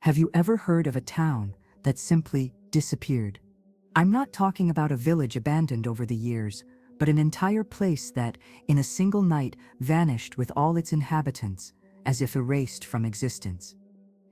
Have you ever heard of a town that simply disappeared? I'm not talking about a village abandoned over the years, but an entire place that, in a single night, vanished with all its inhabitants, as if erased from existence.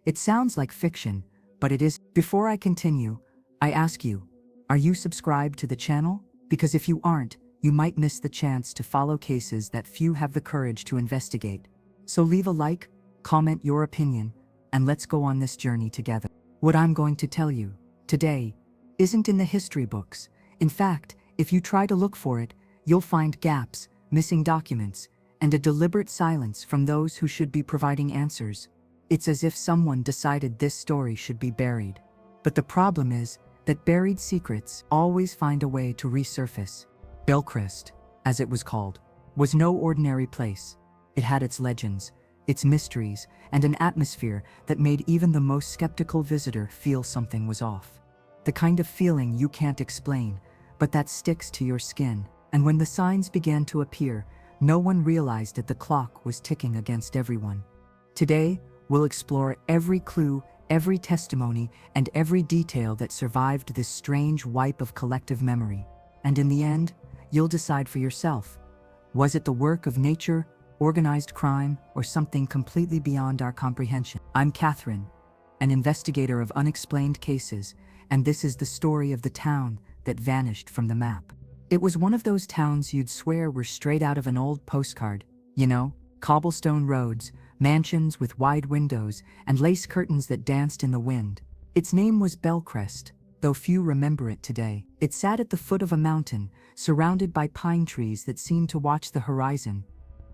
It sounds like fiction, but it is. Before I continue, I ask you, are you subscribed to the channel? Because if you aren't, you might miss the chance to follow cases that few have the courage to investigate. So leave a like, comment your opinion, and let's go on this journey together. What I'm going to tell you today isn't in the history books. In fact, if you try to look for it, you'll find gaps, missing documents, and a deliberate silence from those who should be providing answers. It's as if someone decided this story should be buried. But the problem is that buried secrets always find a way to resurface. Belcrest, as it was called, was no ordinary place. It had its legends, its mysteries, and an atmosphere that made even the most skeptical visitor feel something was off. The kind of feeling you can't explain, but that sticks to your skin. And when the signs began to appear, no one realized that the clock was ticking against everyone. Today, we'll explore every clue, every testimony, and every detail that survived this strange wipe of collective memory. And in the end, you'll decide for yourself. Was it the work of nature, organized crime, or something completely beyond our comprehension? I'm Katherine, an investigator of unexplained cases, and this is the story of the town that vanished from the map. It was one of those towns you'd swear were straight out of an old postcard. You know, cobblestone roads, mansions with wide windows, and lace curtains that danced in the wind. Its name was Belcrest, though few remember it today. It sat at the foot of a mountain, surrounded by pine trees that seemed to watch the horizon.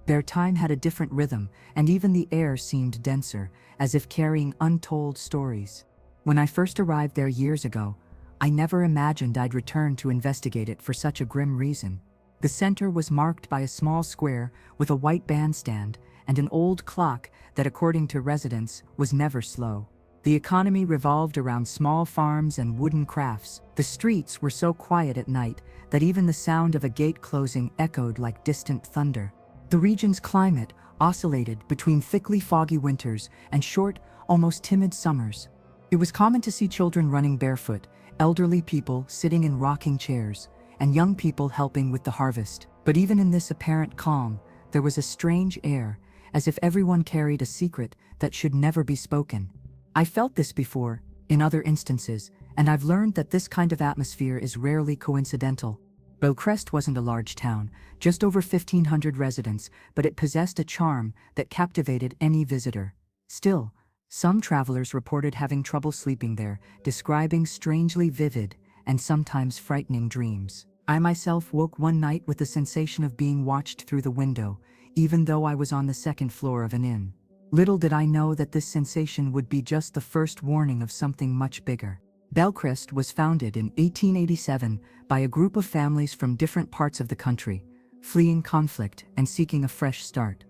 Their time had a different rhythm, and even the air seemed denser, as if carrying untold stories. When I first arrived there years ago, I never imagined I'd return to investigate it for such a grim reason. The center was marked by a small square with a white bandstand and an old clock that, according to residents, was never slow. The economy revolved around small farms and wooden crafts. The streets were so quiet at night that even the sound of a gate closing echoed like distant thunder. The region's climate oscillated between thickly foggy winters and short, almost timid summers. It was common to see children running barefoot, elderly people sitting in rocking chairs, and young people helping with the harvest. But even in this apparent calm, there was a strange air, as if everyone carried a secret that should never be spoken. I felt this before, in other instances, and I've learned that this kind of atmosphere is rarely coincidental. Belcrest wasn't a large town, just over 1,500 residents, but it possessed a charm that captivated any visitor. Still, some travelers reported having trouble sleeping there, describing strangely vivid and sometimes frightening dreams. I myself woke one night with the sensation of being watched through the window, even though I was on the second floor of an inn. Little did I know that this sensation would be just the first warning of something much bigger. Belcrest was founded in 1887 by a group of families from different parts of the country, fleeing conflict and seeking a fresh start.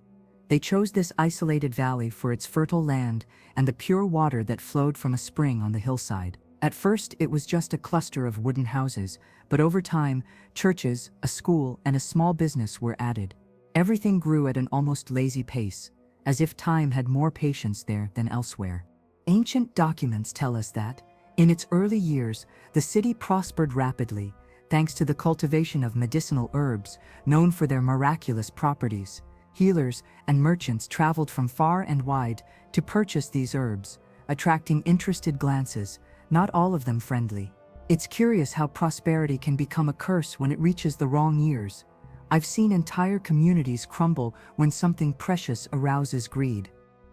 They chose this isolated valley for its fertile land and the pure water that flowed from a spring on the hillside. At first, it was just a cluster of wooden houses, but over time, churches, a school, and a small business were added. Everything grew at an almost lazy pace, as if time had more patience there than elsewhere. Ancient documents tell us that, in its early years, the city prospered rapidly, thanks to the cultivation of medicinal herbs, known for their miraculous properties. Healers and merchants traveled from far and wide to purchase these herbs, attracting interested glances, not all of them friendly. It's curious how prosperity can become a curse when it reaches the wrong years. I've seen entire communities crumble when something precious arouses greed.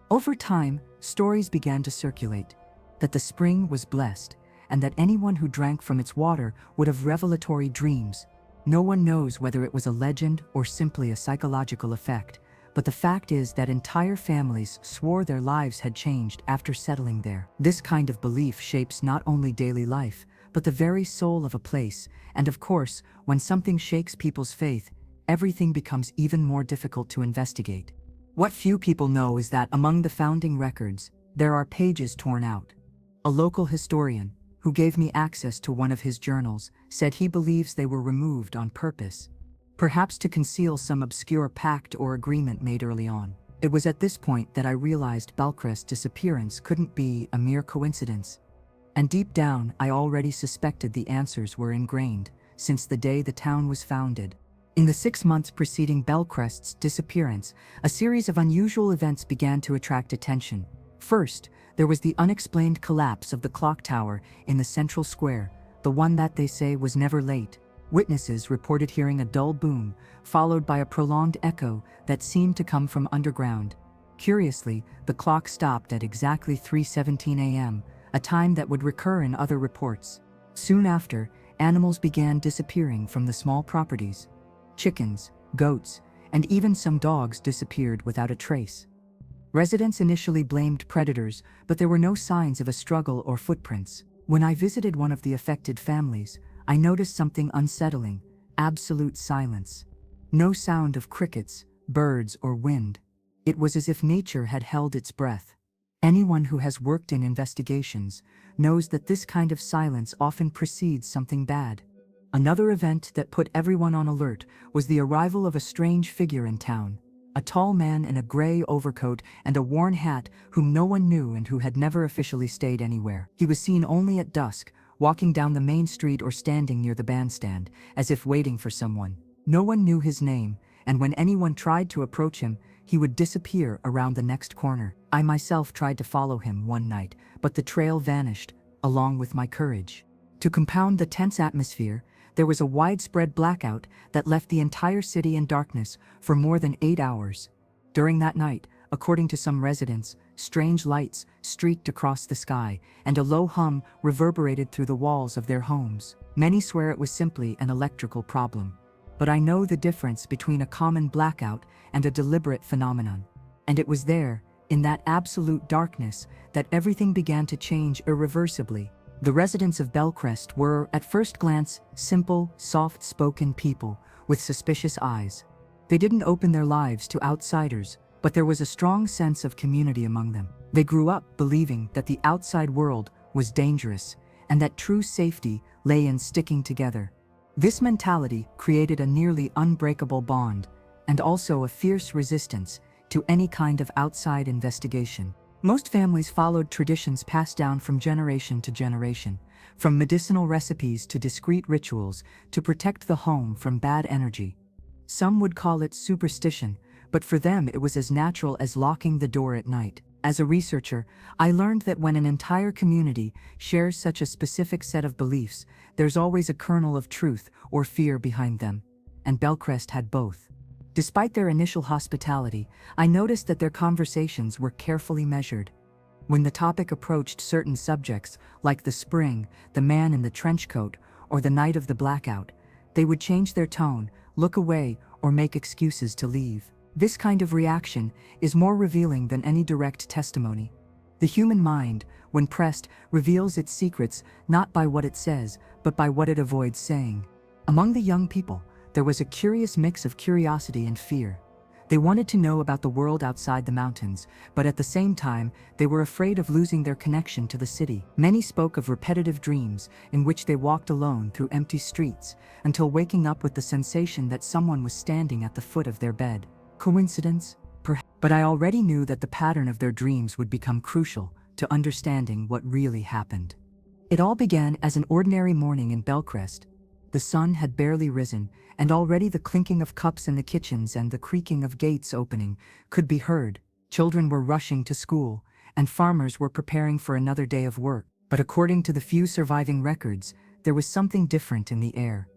Over time, stories began to circulate that the spring was blessed, and that anyone who drank from its water would have revelatory dreams. No one knows whether it was a legend or simply a psychological effect, but the fact is that entire families swore their lives had changed after settling there. This kind of belief shapes not only daily life, but the very soul of a place, and of course, when something shakes people's faith, everything becomes even more difficult to investigate. What few people know is that among the founding records, there are pages torn out. A local historian, who gave me access to one of his journals, said he believes they were removed on purpose, perhaps to conceal some obscure pact or agreement made early on. It was at this point that I realized Belcrest's disappearance couldn't be a mere coincidence. And deep down, I already suspected the answers were ingrained, since the day the town was founded. In the 6 months preceding Belcrest's disappearance, a series of unusual events began to attract attention. First, there was the unexplained collapse of the clock tower in the central square, the one that they say was never late. Witnesses reported hearing a dull boom, followed by a prolonged echo that seemed to come from underground. Curiously, the clock stopped at exactly 3:17 a.m., a time that would recur in other reports. Soon after, animals began disappearing from the small properties. Chickens, goats, and even some dogs disappeared without a trace. Residents initially blamed predators, but there were no signs of a struggle or footprints. When I visited one of the affected families, I noticed something unsettling: absolute silence. No sound of crickets, birds, or wind. It was as if nature had held its breath. Anyone who has worked in investigations knows that this kind of silence often precedes something bad. Another event that put everyone on alert was the arrival of a strange figure in town. A tall man in a gray overcoat and a worn hat whom no one knew and who had never officially stayed anywhere. He was seen only at dusk, walking down the main street or standing near the bandstand, as if waiting for someone. No one knew his name, and when anyone tried to approach him, he would disappear around the next corner. I myself tried to follow him one night, but the trail vanished, along with my courage. To compound the tense atmosphere, there was a widespread blackout that left the entire city in darkness for more than 8 hours. During that night, according to some residents, strange lights streaked across the sky, and a low hum reverberated through the walls of their homes. Many swear it was simply an electrical problem. But I know the difference between a common blackout and a deliberate phenomenon. And it was there, in that absolute darkness, that everything began to change irreversibly. The residents of Belcrest were, at first glance, simple, soft-spoken people with suspicious eyes. They didn't open their lives to outsiders, but there was a strong sense of community among them. They grew up believing that the outside world was dangerous and that true safety lay in sticking together. This mentality created a nearly unbreakable bond and also a fierce resistance to any kind of outside investigation. Most families followed traditions passed down from generation to generation, from medicinal recipes to discreet rituals to protect the home from bad energy. Some would call it superstition, but for them it was as natural as locking the door at night. As a researcher, I learned that when an entire community shares such a specific set of beliefs, there's always a kernel of truth or fear behind them, and Belcrest had both. Despite their initial hospitality, I noticed that their conversations were carefully measured. When the topic approached certain subjects, like the spring, the man in the trench coat, or the night of the blackout, they would change their tone, look away, or make excuses to leave. This kind of reaction is more revealing than any direct testimony. The human mind, when pressed, reveals its secrets not by what it says, but by what it avoids saying. Among the young people, there was a curious mix of curiosity and fear. They wanted to know about the world outside the mountains, but at the same time, they were afraid of losing their connection to the city. Many spoke of repetitive dreams in which they walked alone through empty streets, until waking up with the sensation that someone was standing at the foot of their bed. Coincidence? Perhaps. But I already knew that the pattern of their dreams would become crucial to understanding what really happened. It all began as an ordinary morning in Belcrest. The sun had barely risen, and already the clinking of cups in the kitchens and the creaking of gates opening could be heard. Children were rushing to school, and farmers were preparing for another day of work. But according to the few surviving records, there was something different in the air.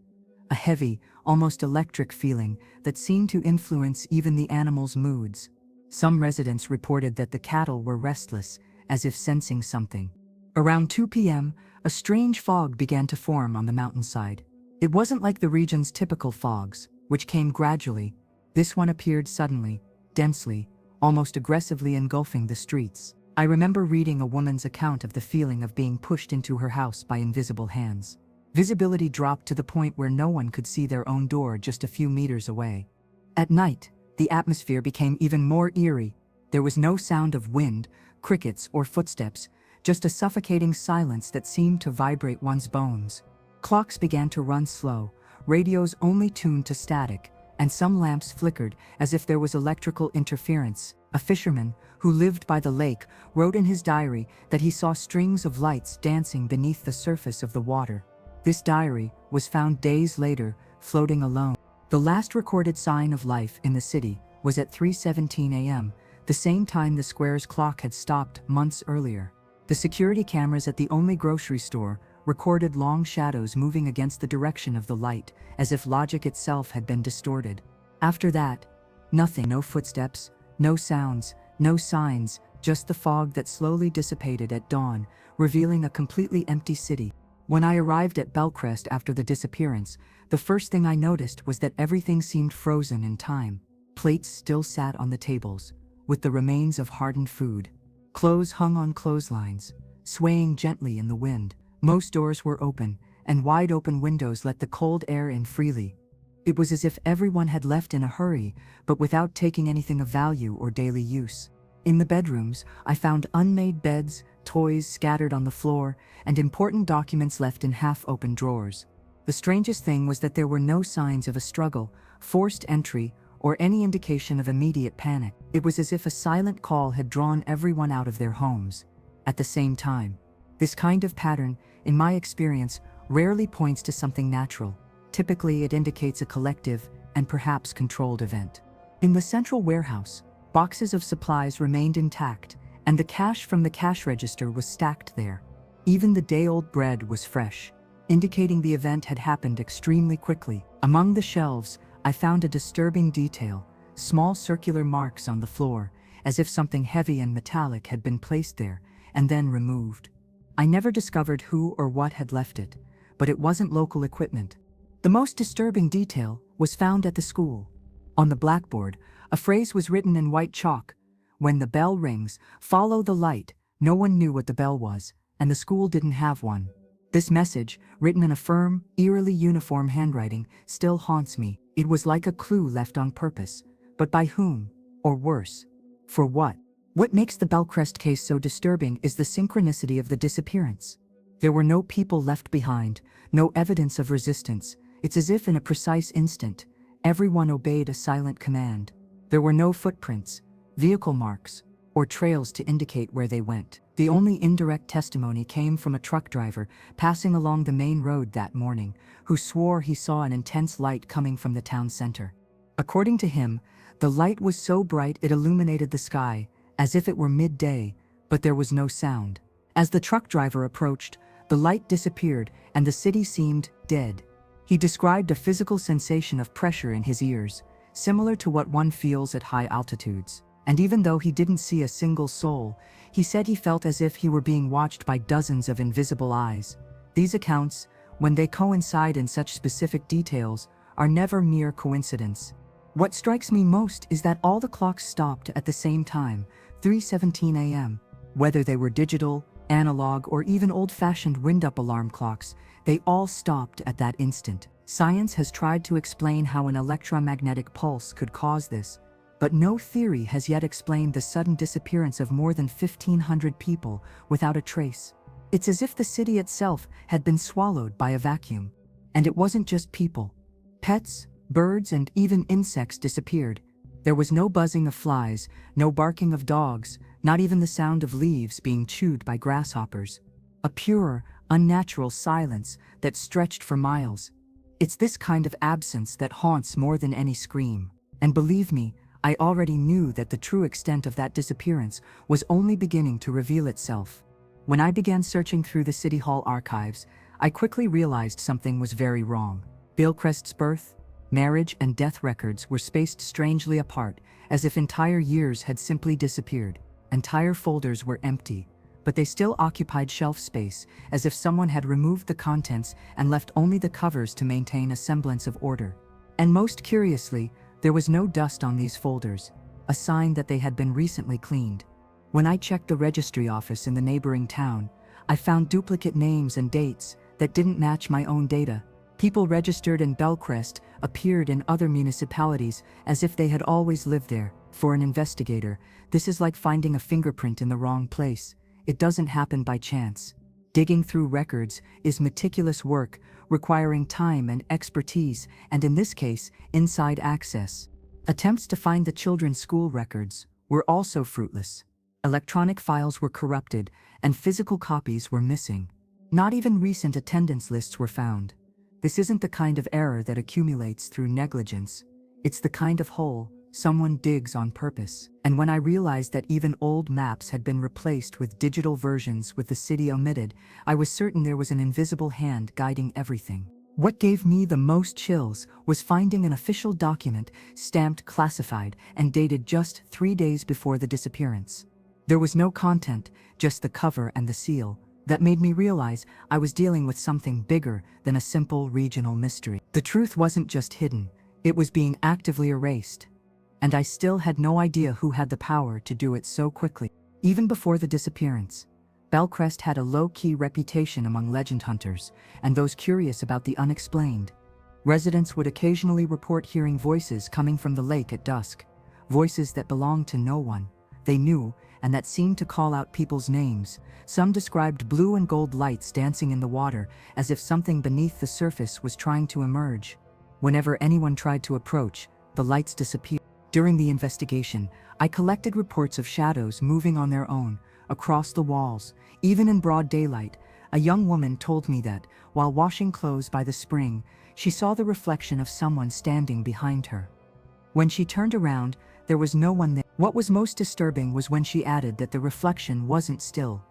A heavy, almost electric feeling that seemed to influence even the animals' moods. Some residents reported that the cattle were restless, as if sensing something. Around 2 p.m., a strange fog began to form on the mountainside. It wasn't like the region's typical fogs, which came gradually. This one appeared suddenly, densely, almost aggressively engulfing the streets. I remember reading a woman's account of the feeling of being pushed into her house by invisible hands. Visibility dropped to the point where no one could see their own door just a few meters away. At night, the atmosphere became even more eerie. There was no sound of wind, crickets, or footsteps, just a suffocating silence that seemed to vibrate one's bones. Clocks began to run slow, radios only tuned to static, and some lamps flickered as if there was electrical interference. A fisherman who lived by the lake wrote in his diary that he saw strings of lights dancing beneath the surface of the water. This diary was found days later, floating alone. The last recorded sign of life in the city was at 3:17 a.m., the same time the square's clock had stopped months earlier. The security cameras at the only grocery store recorded long shadows moving against the direction of the light, as if logic itself had been distorted. After that, nothing. No footsteps, no sounds, no signs, just the fog that slowly dissipated at dawn, revealing a completely empty city. When I arrived at Belcrest after the disappearance, the first thing I noticed was that everything seemed frozen in time. Plates still sat on the tables, with the remains of hardened food. Clothes hung on clotheslines, swaying gently in the wind. Most doors were open, and wide open windows let the cold air in freely. It was as if everyone had left in a hurry, but without taking anything of value or daily use. In the bedrooms, I found unmade beds, toys scattered on the floor, and important documents left in half-open drawers. The strangest thing was that there were no signs of a struggle, forced entry, or any indication of immediate panic. It was as if a silent call had drawn everyone out of their homes at the same time. This kind of pattern, in my experience, rarely points to something natural. Typically, it indicates a collective and perhaps controlled event. In the central warehouse, boxes of supplies remained intact, and the cash from the cash register was stacked there. Even the day-old bread was fresh, indicating the event had happened extremely quickly. Among the shelves, I found a disturbing detail: small circular marks on the floor, as if something heavy and metallic had been placed there and then removed. I never discovered who or what had left it, but it wasn't local equipment. The most disturbing detail was found at the school. On the blackboard, a phrase was written in white chalk: "When the bell rings, follow the light." No one knew what the bell was, and the school didn't have one. This message, written in a firm, eerily uniform handwriting, still haunts me. It was like a clue left on purpose. But by whom? Or worse, for what? What makes the Belcrest case so disturbing is the synchronicity of the disappearance. There were no people left behind, no evidence of resistance. It's as if in a precise instant, everyone obeyed a silent command. There were no footprints, vehicle marks, or trails to indicate where they went. The only indirect testimony came from a truck driver passing along the main road that morning, who swore he saw an intense light coming from the town center. According to him, the light was so bright it illuminated the sky, as if it were midday, but there was no sound. As the truck driver approached, the light disappeared and the city seemed dead. He described a physical sensation of pressure in his ears, similar to what one feels at high altitudes. And even though he didn't see a single soul, he said he felt as if he were being watched by dozens of invisible eyes. These accounts, when they coincide in such specific details, are never mere coincidence. What strikes me most is that all the clocks stopped at the same time, 3:17 a.m. Whether they were digital, analog, or even old-fashioned wind-up alarm clocks, they all stopped at that instant. Science has tried to explain how an electromagnetic pulse could cause this, but no theory has yet explained the sudden disappearance of more than 1,500 people without a trace. It's as if the city itself had been swallowed by a vacuum. And it wasn't just people. Pets, birds, and even insects disappeared. There was no buzzing of flies, no barking of dogs, not even the sound of leaves being chewed by grasshoppers. A pure, unnatural silence that stretched for miles. It's this kind of absence that haunts more than any scream. And believe me, I already knew that the true extent of that disappearance was only beginning to reveal itself. When I began searching through the City Hall archives, I quickly realized something was very wrong. Belcrest's birth, marriage, and death records were spaced strangely apart, as if entire years had simply disappeared. Entire folders were empty, but they still occupied shelf space, as if someone had removed the contents and left only the covers to maintain a semblance of order. And most curiously, there was no dust on these folders, a sign that they had been recently cleaned. When I checked the registry office in the neighboring town, I found duplicate names and dates that didn't match my own data. People registered in Belcrest appeared in other municipalities as if they had always lived there. For an investigator, this is like finding a fingerprint in the wrong place. It doesn't happen by chance. Digging through records is meticulous work, requiring time and expertise, and in this case, inside access. Attempts to find the children's school records, were also fruitless. Electronic files were corrupted, and physical copies were missing. Not even recent attendance lists were found. This isn't the kind of error that accumulates through negligence. It's the kind of hole someone digs on purpose. And when I realized that even old maps had been replaced with digital versions with the city omitted, I was certain there was an invisible hand guiding everything. What gave me the most chills was finding an official document stamped classified and dated just 3 days before the disappearance. There was no content, just the cover and the seal. That made me realize I was dealing with something bigger than a simple regional mystery. The truth wasn't just hidden, it was being actively erased. And I still had no idea who had the power to do it so quickly. Even before the disappearance, Belcrest had a low-key reputation among legend hunters and those curious about the unexplained. Residents would occasionally report hearing voices coming from the lake at dusk, voices that belonged to no one they knew and that seemed to call out people's names. Some described blue and gold lights dancing in the water as if something beneath the surface was trying to emerge. Whenever anyone tried to approach, the lights disappeared. During the investigation, I collected reports of shadows moving on their own, across the walls. Even in broad daylight, a young woman told me that, while washing clothes by the spring, she saw the reflection of someone standing behind her. When she turned around, there was no one there. What was most disturbing was when she added that the reflection wasn't still.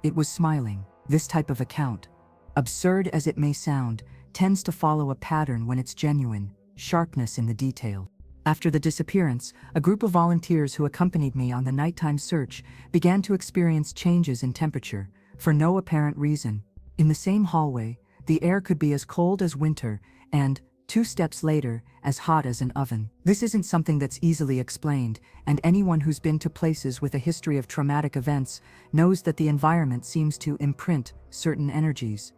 It was smiling. This type of account, absurd as it may sound, tends to follow a pattern when it's genuine, sharpness in the detail. After the disappearance, a group of volunteers who accompanied me on the nighttime search began to experience changes in temperature, for no apparent reason. In the same hallway, the air could be as cold as winter and, 2 steps later, as hot as an oven. This isn't something that's easily explained, and anyone who's been to places with a history of traumatic events knows that the environment seems to imprint certain energies.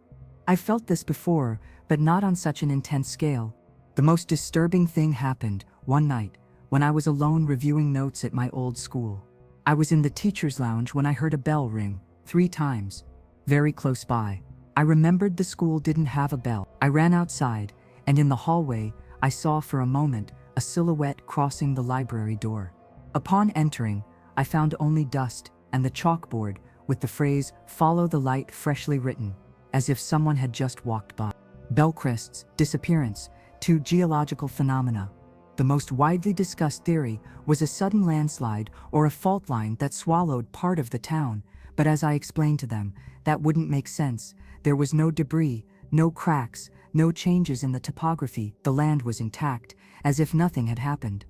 I've felt this before, but not on such an intense scale. The most disturbing thing happened one night when I was alone reviewing notes at my old school. I was in the teacher's lounge when I heard a bell ring 3 times, very close by. I remembered the school didn't have a bell. I ran outside, and in the hallway, I saw for a moment a silhouette crossing the library door. Upon entering, I found only dust and the chalkboard with the phrase, "Follow the light," freshly written, as if someone had just walked by. Belcrest's disappearance, 2 geological phenomena. The most widely discussed theory was a sudden landslide or a fault line that swallowed part of the town, but as I explained to them, that wouldn't make sense. There was no debris, no cracks, no changes in the topography. The land was intact, as if nothing had happened.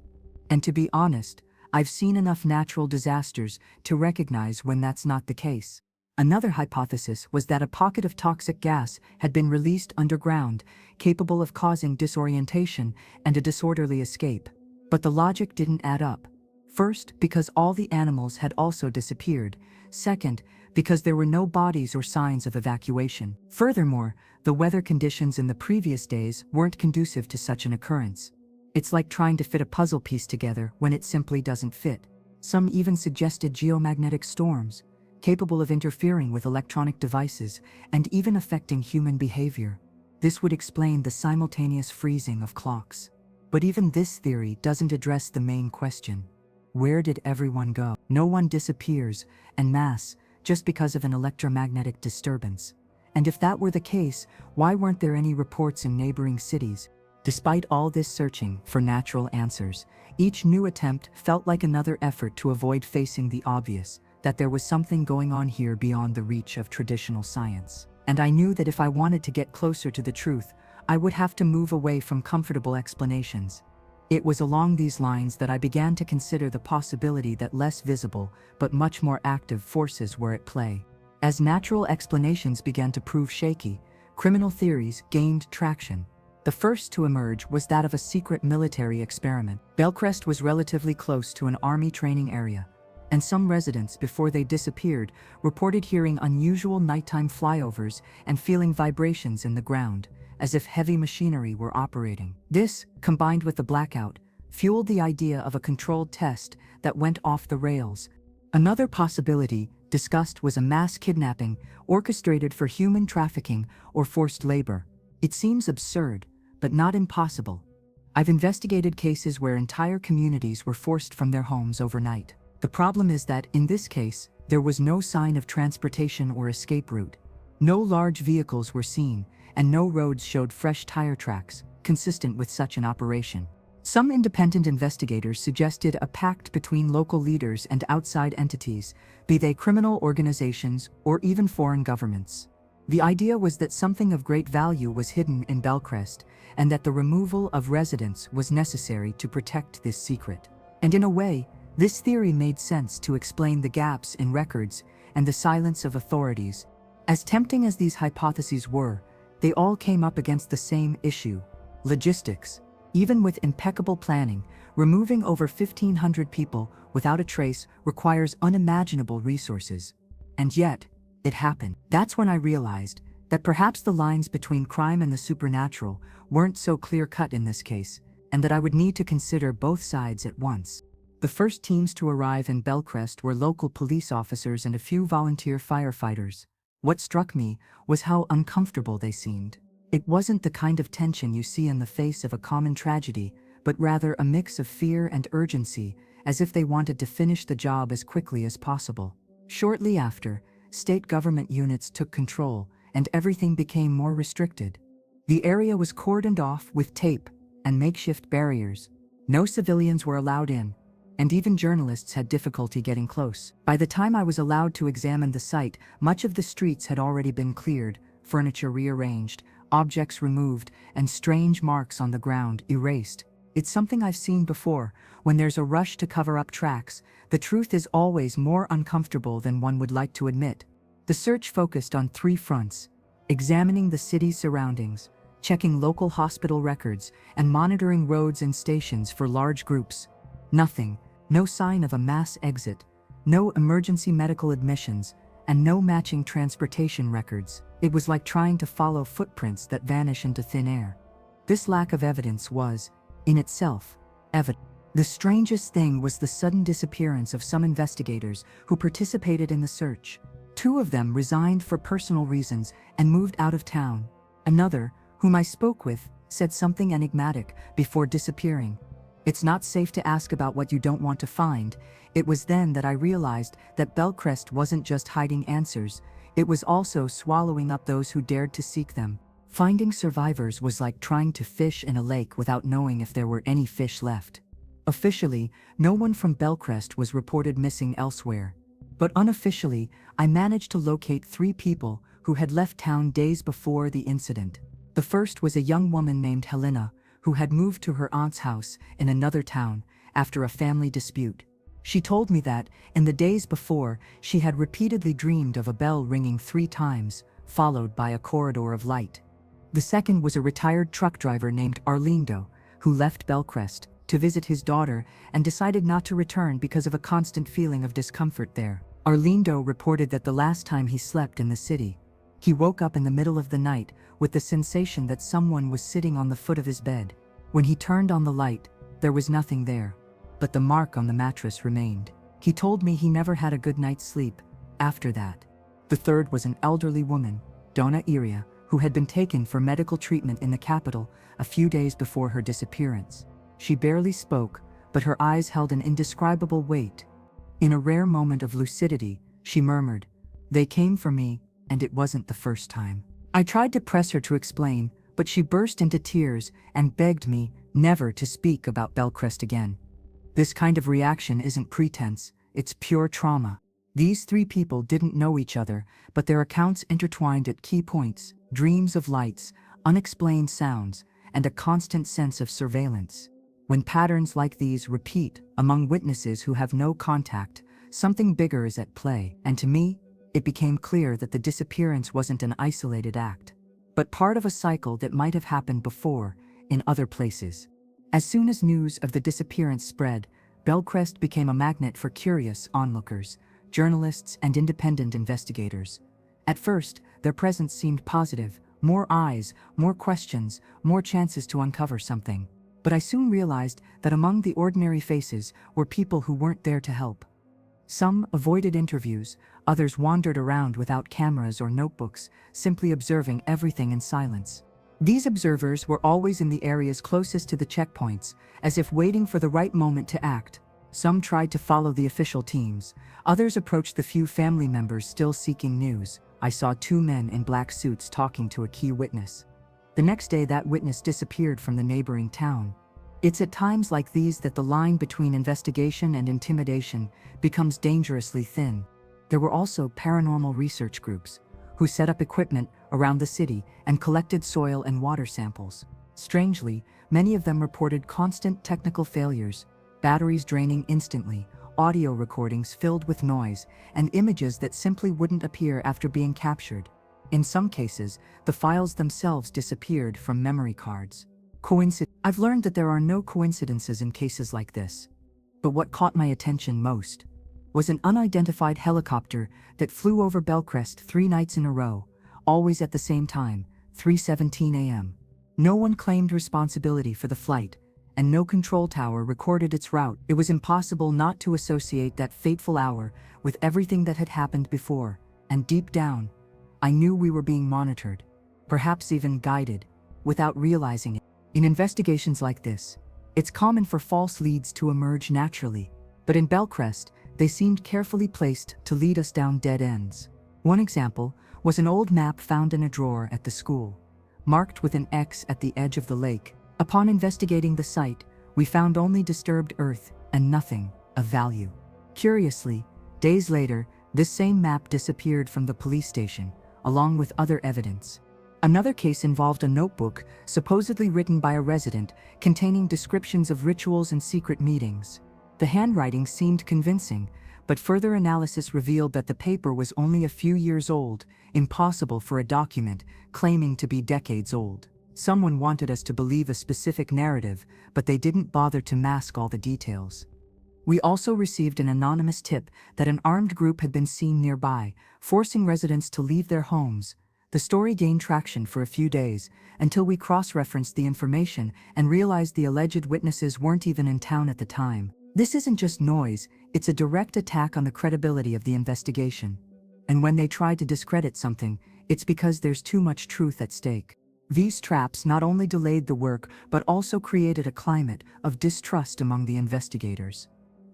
And to be honest, I've seen enough natural disasters to recognize when that's not the case. Another hypothesis was that a pocket of toxic gas had been released underground, capable of causing disorientation and a disorderly escape. But the logic didn't add up. First, because all the animals had also disappeared. Second, because there were no bodies or signs of evacuation. Furthermore, the weather conditions in the previous days weren't conducive to such an occurrence. It's like trying to fit a puzzle piece together when it simply doesn't fit. Some even suggested geomagnetic storms, capable of interfering with electronic devices and even affecting human behavior. This would explain the simultaneous freezing of clocks. But even this theory doesn't address the main question. Where did everyone go? No one disappears en masse just because of an electromagnetic disturbance. And if that were the case, why weren't there any reports in neighboring cities? Despite all this searching for natural answers, each new attempt felt like another effort to avoid facing the obvious, that there was something going on here beyond the reach of traditional science. And I knew that if I wanted to get closer to the truth, I would have to move away from comfortable explanations. It was along these lines that I began to consider the possibility that less visible, but much more active forces were at play. As natural explanations began to prove shaky, criminal theories gained traction. The first to emerge was that of a secret military experiment. Belcrest was relatively close to an army training area, and some residents, before they disappeared, reported hearing unusual nighttime flyovers and feeling vibrations in the ground, as if heavy machinery were operating. This, combined with the blackout, fueled the idea of a controlled test that went off the rails. Another possibility discussed was a mass kidnapping orchestrated for human trafficking or forced labor. It seems absurd, but not impossible. I've investigated cases where entire communities were forced from their homes overnight. The problem is that, in this case, there was no sign of transportation or escape route. No large vehicles were seen, and no roads showed fresh tire tracks, consistent with such an operation. Some independent investigators suggested a pact between local leaders and outside entities, be they criminal organizations or even foreign governments. The idea was that something of great value was hidden in Belcrest, and that the removal of residents was necessary to protect this secret. And in a way, this theory made sense to explain the gaps in records and the silence of authorities. As tempting as these hypotheses were, they all came up against the same issue: logistics. Even with impeccable planning, removing over 1,500 people without a trace requires unimaginable resources. And yet, it happened. That's when I realized that perhaps the lines between crime and the supernatural weren't so clear-cut in this case, and that I would need to consider both sides at once. The first teams to arrive in Belcrest were local police officers and a few volunteer firefighters. What struck me was how uncomfortable they seemed. It wasn't the kind of tension you see in the face of a common tragedy, but rather a mix of fear and urgency, as if they wanted to finish the job as quickly as possible. Shortly after, state government units took control, and everything became more restricted. The area was cordoned off with tape and makeshift barriers. No civilians were allowed in, and even journalists had difficulty getting close. By the time I was allowed to examine the site, much of the streets had already been cleared, furniture rearranged, objects removed, and strange marks on the ground erased. It's something I've seen before. When there's a rush to cover up tracks, the truth is always more uncomfortable than one would like to admit. The search focused on 3 fronts: examining the city's surroundings, checking local hospital records, and monitoring roads and stations for large groups. Nothing, no sign of a mass exit, no emergency medical admissions, and no matching transportation records. It was like trying to follow footprints that vanish into thin air. This lack of evidence was, in itself, evident. The strangest thing was the sudden disappearance of some investigators who participated in the search. 2 of them resigned for personal reasons and moved out of town. Another, whom I spoke with, said something enigmatic before disappearing. It's not safe to ask about what you don't want to find. It was then that I realized that Belcrest wasn't just hiding answers, it was also swallowing up those who dared to seek them. Finding survivors was like trying to fish in a lake without knowing if there were any fish left. Officially, no one from Belcrest was reported missing elsewhere. But unofficially, I managed to locate 3 people who had left town days before the incident. The first was a young woman named Helena, who had moved to her aunt's house in another town after a family dispute. She told me that, in the days before, she had repeatedly dreamed of a bell ringing 3 times, followed by a corridor of light. The second was a retired truck driver named Arlindo, who left Belcrest to visit his daughter and decided not to return because of a constant feeling of discomfort there. Arlindo reported that the last time he slept in the city, he woke up in the middle of the night with the sensation that someone was sitting on the foot of his bed. When he turned on the light, there was nothing there, but the mark on the mattress remained. He told me he never had a good night's sleep after that. The third was an elderly woman, Donna Iria, who had been taken for medical treatment in the capital a few days before her disappearance. She barely spoke, but her eyes held an indescribable weight. In a rare moment of lucidity, she murmured, "They came for me, and it wasn't the first time." I tried to press her to explain, but she burst into tears and begged me never to speak about Belcrest again. This kind of reaction isn't pretense, it's pure trauma. These 3 people didn't know each other, but their accounts intertwined at key points: dreams of lights, unexplained sounds, and a constant sense of surveillance. When patterns like these repeat among witnesses who have no contact, something bigger is at play, and to me, it became clear that the disappearance wasn't an isolated act, but part of a cycle that might have happened before, in other places. As soon as news of the disappearance spread, Belcrest became a magnet for curious onlookers, journalists, and independent investigators. At first, their presence seemed positive: more eyes, more questions, more chances to uncover something. But I soon realized that among the ordinary faces were people who weren't there to help. Some avoided interviews, others wandered around without cameras or notebooks, simply observing everything in silence. These observers were always in the areas closest to the checkpoints, as if waiting for the right moment to act. Some tried to follow the official teams. Others approached the few family members still seeking news. I saw two men in black suits talking to a key witness. The next day, that witness disappeared from the neighboring town. It's at times like these that the line between investigation and intimidation becomes dangerously thin. There were also paranormal research groups who set up equipment around the city and collected soil and water samples. Strangely, many of them reported constant technical failures, batteries draining instantly, audio recordings filled with noise, and images that simply wouldn't appear after being captured. In some cases, the files themselves disappeared from memory cards. I've learned that there are no coincidences in cases like this. But what caught my attention most was an unidentified helicopter that flew over Belcrest 3 nights in a row, always at the same time, 3:17 a.m. No one claimed responsibility for the flight, and no control tower recorded its route. It was impossible not to associate that fateful hour with everything that had happened before, and deep down, I knew we were being monitored, perhaps even guided, without realizing it. In investigations like this, it's common for false leads to emerge naturally, but in Belcrest, they seemed carefully placed to lead us down dead ends. One example was an old map found in a drawer at the school, marked with an X at the edge of the lake. Upon investigating the site, we found only disturbed earth and nothing of value. Curiously, days later, this same map disappeared from the police station, along with other evidence. Another case involved a notebook supposedly written by a resident containing descriptions of rituals and secret meetings. The handwriting seemed convincing, but further analysis revealed that the paper was only a few years old, impossible for a document claiming to be decades old. Someone wanted us to believe a specific narrative, but they didn't bother to mask all the details. We also received an anonymous tip that an armed group had been seen nearby, forcing residents to leave their homes. The story gained traction for a few days, until we cross-referenced the information and realized the alleged witnesses weren't even in town at the time. This isn't just noise, it's a direct attack on the credibility of the investigation. And when they try to discredit something, it's because there's too much truth at stake. These traps not only delayed the work, but also created a climate of distrust among the investigators.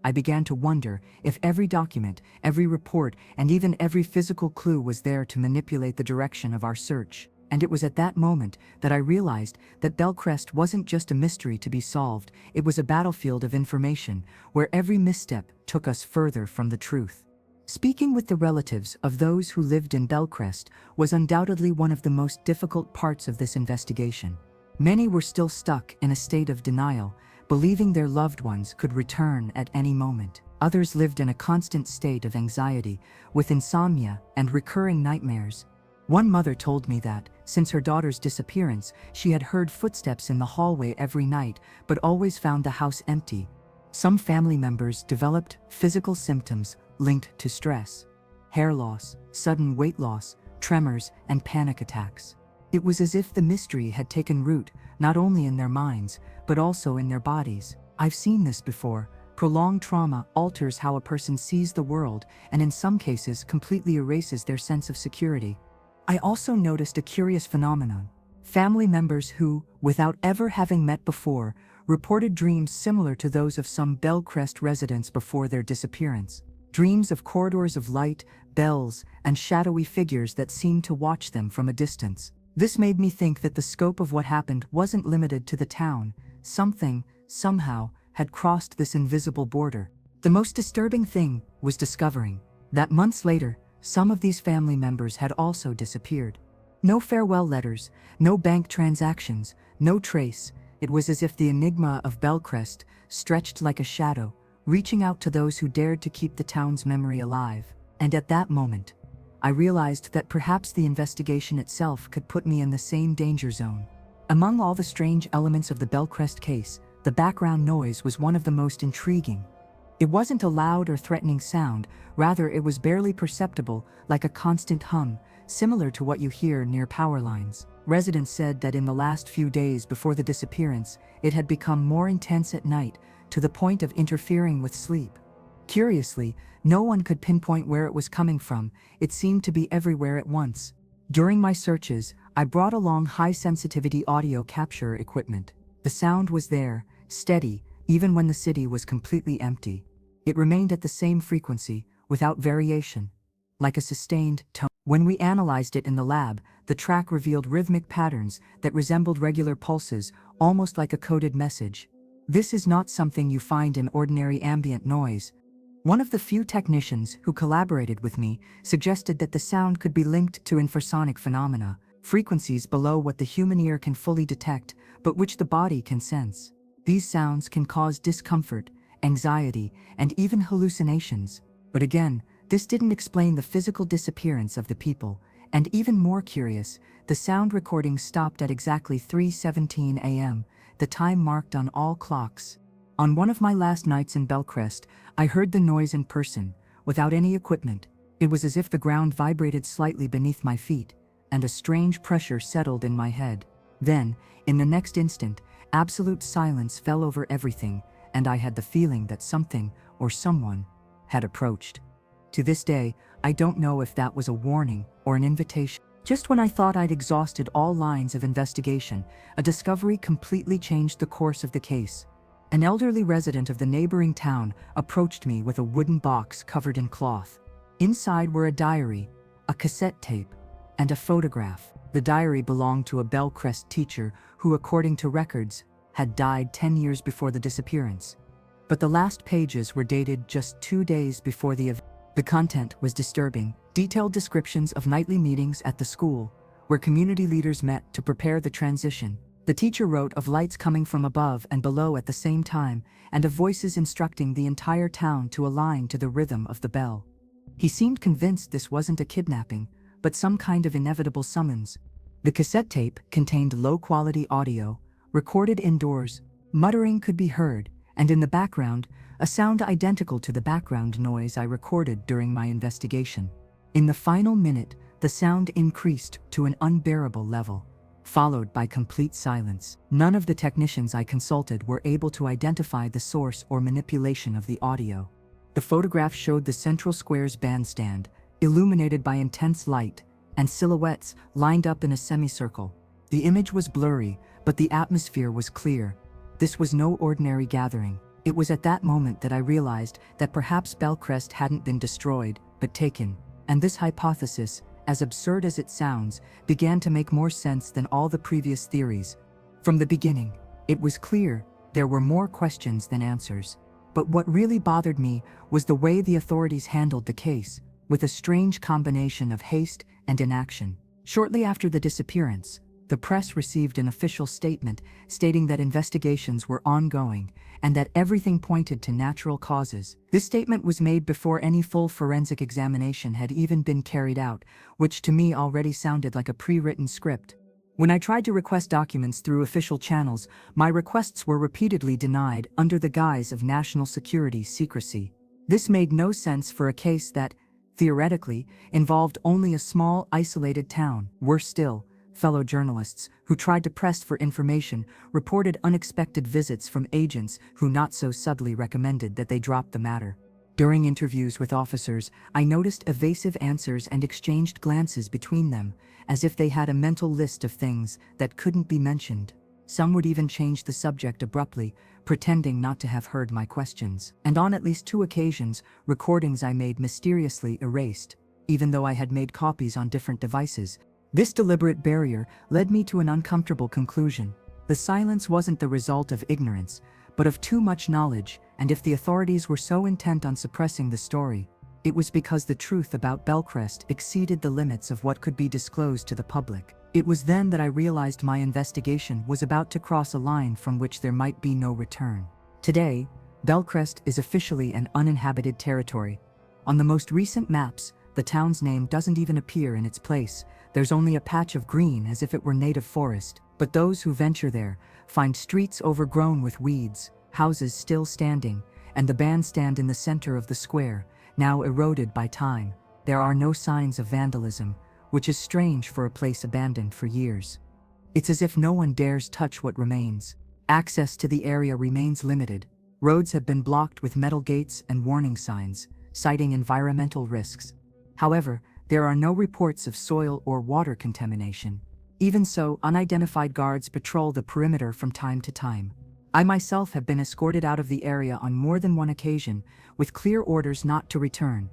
I began to wonder if every document, every report, and even every physical clue was there to manipulate the direction of our search. And it was at that moment that I realized that Belcrest wasn't just a mystery to be solved, it was a battlefield of information, where every misstep took us further from the truth. Speaking with the relatives of those who lived in Belcrest was undoubtedly one of the most difficult parts of this investigation. Many were still stuck in a state of denial, believing their loved ones could return at any moment. Others lived in a constant state of anxiety, with insomnia and recurring nightmares. One mother told me that, since her daughter's disappearance, she had heard footsteps in the hallway every night, but always found the house empty. Some family members developed physical symptoms linked to stress: hair loss, sudden weight loss, tremors, and panic attacks. It was as if the mystery had taken root, not only in their minds, but also in their bodies. I've seen this before. Prolonged trauma alters how a person sees the world, and in some cases completely erases their sense of security. I also noticed a curious phenomenon. Family members who, without ever having met before, reported dreams similar to those of some Belcrest residents before their disappearance. Dreams of corridors of light, bells, and shadowy figures that seemed to watch them from a distance. This made me think that the scope of what happened wasn't limited to the town. Something, somehow, had crossed this invisible border. The most disturbing thing was discovering that months later, some of these family members had also disappeared. No farewell letters, no bank transactions, no trace. It was as if the enigma of Belcrest stretched like a shadow, reaching out to those who dared to keep the town's memory alive. And at that moment, I realized that perhaps the investigation itself could put me in the same danger zone. Among all the strange elements of the Belcrest case, the background noise was one of the most intriguing. It wasn't a loud or threatening sound, rather it was barely perceptible, like a constant hum, similar to what you hear near power lines. Residents said that in the last few days before the disappearance, it had become more intense at night, to the point of interfering with sleep. Curiously, no one could pinpoint where it was coming from. It seemed to be everywhere at once. During my searches, I brought along high-sensitivity audio capture equipment. The sound was there, steady, even when the city was completely empty. It remained at the same frequency, without variation, like a sustained tone. When we analyzed it in the lab, the track revealed rhythmic patterns that resembled regular pulses, almost like a coded message. This is not something you find in ordinary ambient noise. One of the few technicians who collaborated with me suggested that the sound could be linked to infrasonic phenomena, frequencies below what the human ear can fully detect, but which the body can sense. These sounds can cause discomfort, anxiety, and even hallucinations. But again, this didn't explain the physical disappearance of the people, and even more curious, the sound recording stopped at exactly 3:17 a.m., the time marked on all clocks. On one of my last nights in Belcrest, I heard the noise in person, without any equipment. It was as if the ground vibrated slightly beneath my feet, and a strange pressure settled in my head. Then, in the next instant, absolute silence fell over everything, and I had the feeling that something, or someone, had approached. To this day, I don't know if that was a warning or an invitation. Just when I thought I'd exhausted all lines of investigation, a discovery completely changed the course of the case. An elderly resident of the neighboring town approached me with a wooden box covered in cloth. Inside were a diary, a cassette tape, and a photograph. The diary belonged to a Belcrest teacher who, according to records, had died 10 years before the disappearance. But the last pages were dated just 2 days before the event. The content was disturbing. Detailed descriptions of nightly meetings at the school, where community leaders met to prepare the transition. The teacher wrote of lights coming from above and below at the same time, and of voices instructing the entire town to align to the rhythm of the bell. He seemed convinced this wasn't a kidnapping, but some kind of inevitable summons. The cassette tape contained low-quality audio, recorded indoors. Muttering could be heard, and in the background, a sound identical to the background noise I recorded during my investigation. In the final minute, the sound increased to an unbearable level, followed by complete silence. None of the technicians I consulted were able to identify the source or manipulation of the audio. The photograph showed the central square's bandstand, illuminated by intense light, and silhouettes lined up in a semicircle. The image was blurry, but the atmosphere was clear. This was no ordinary gathering. It was at that moment that I realized that perhaps Belcrest hadn't been destroyed, but taken. And this hypothesis, as absurd as it sounds, began to make more sense than all the previous theories. From the beginning, it was clear there were more questions than answers. But what really bothered me was the way the authorities handled the case, with a strange combination of haste and inaction. Shortly after the disappearance, the press received an official statement stating that investigations were ongoing and that everything pointed to natural causes. This statement was made before any full forensic examination had even been carried out, which to me already sounded like a pre-written script. When I tried to request documents through official channels, my requests were repeatedly denied under the guise of national security secrecy. This made no sense for a case that, theoretically, involved only a small, isolated town. Worse still, fellow journalists who tried to press for information reported unexpected visits from agents who not so subtly recommended that they drop the matter. During interviews with officers, I noticed evasive answers and exchanged glances between them, as if they had a mental list of things that couldn't be mentioned. Some would even change the subject abruptly, pretending not to have heard my questions. And on at least 2 occasions, recordings I made mysteriously erased, even though I had made copies on different devices. This deliberate barrier led me to an uncomfortable conclusion. The silence wasn't the result of ignorance, but of too much knowledge, and if the authorities were so intent on suppressing the story, it was because the truth about Belcrest exceeded the limits of what could be disclosed to the public. It was then that I realized my investigation was about to cross a line from which there might be no return. Today, Belcrest is officially an uninhabited territory. On the most recent maps, the town's name doesn't even appear in its place. There's only a patch of green as if it were native forest. But those who venture there find streets overgrown with weeds, houses still standing, and the bandstand in the center of the square, now eroded by time. There are no signs of vandalism, which is strange for a place abandoned for years. It's as if no one dares touch what remains. Access to the area remains limited. Roads have been blocked with metal gates and warning signs, citing environmental risks. However, there are no reports of soil or water contamination. Even so, unidentified guards patrol the perimeter from time to time. I myself have been escorted out of the area on more than one occasion, with clear orders not to return.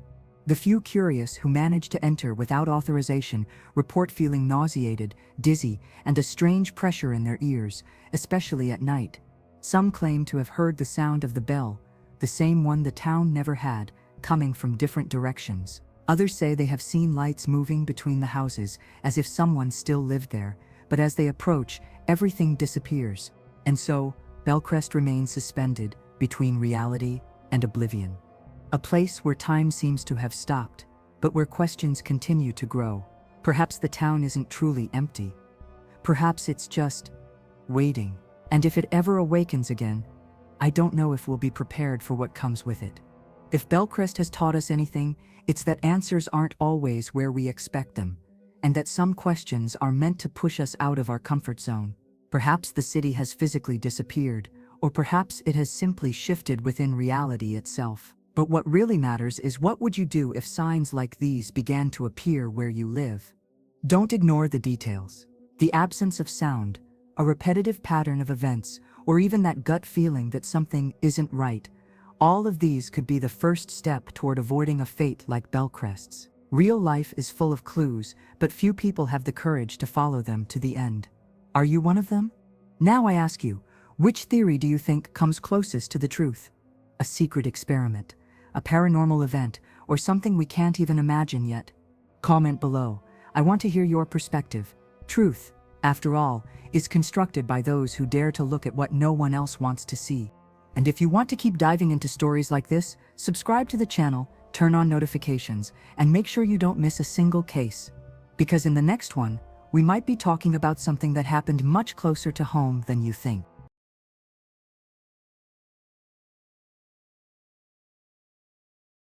The few curious who manage to enter without authorization report feeling nauseated, dizzy, and a strange pressure in their ears, especially at night. Some claim to have heard the sound of the bell, the same one the town never had, coming from different directions. Others say they have seen lights moving between the houses, as if someone still lived there, but as they approach, everything disappears. And so, Belcrest remains suspended between reality and oblivion. A place where time seems to have stopped, but where questions continue to grow. Perhaps the town isn't truly empty. Perhaps it's just waiting. And if it ever awakens again, I don't know if we'll be prepared for what comes with it. If Belcrest has taught us anything, it's that answers aren't always where we expect them, and that some questions are meant to push us out of our comfort zone. Perhaps the city has physically disappeared, or perhaps it has simply shifted within reality itself. But what really matters is, what would you do if signs like these began to appear where you live? Don't ignore the details. The absence of sound, a repetitive pattern of events, or even that gut feeling that something isn't right. All of these could be the first step toward avoiding a fate like Belcrest's. Real life is full of clues, but few people have the courage to follow them to the end. Are you one of them? Now I ask you, which theory do you think comes closest to the truth? A secret experiment, a paranormal event, or something we can't even imagine yet? Comment below. I want to hear your perspective. Truth, after all, is constructed by those who dare to look at what no one else wants to see. And if you want to keep diving into stories like this, subscribe to the channel, turn on notifications, and make sure you don't miss a single case. Because in the next one, we might be talking about something that happened much closer to home than you think.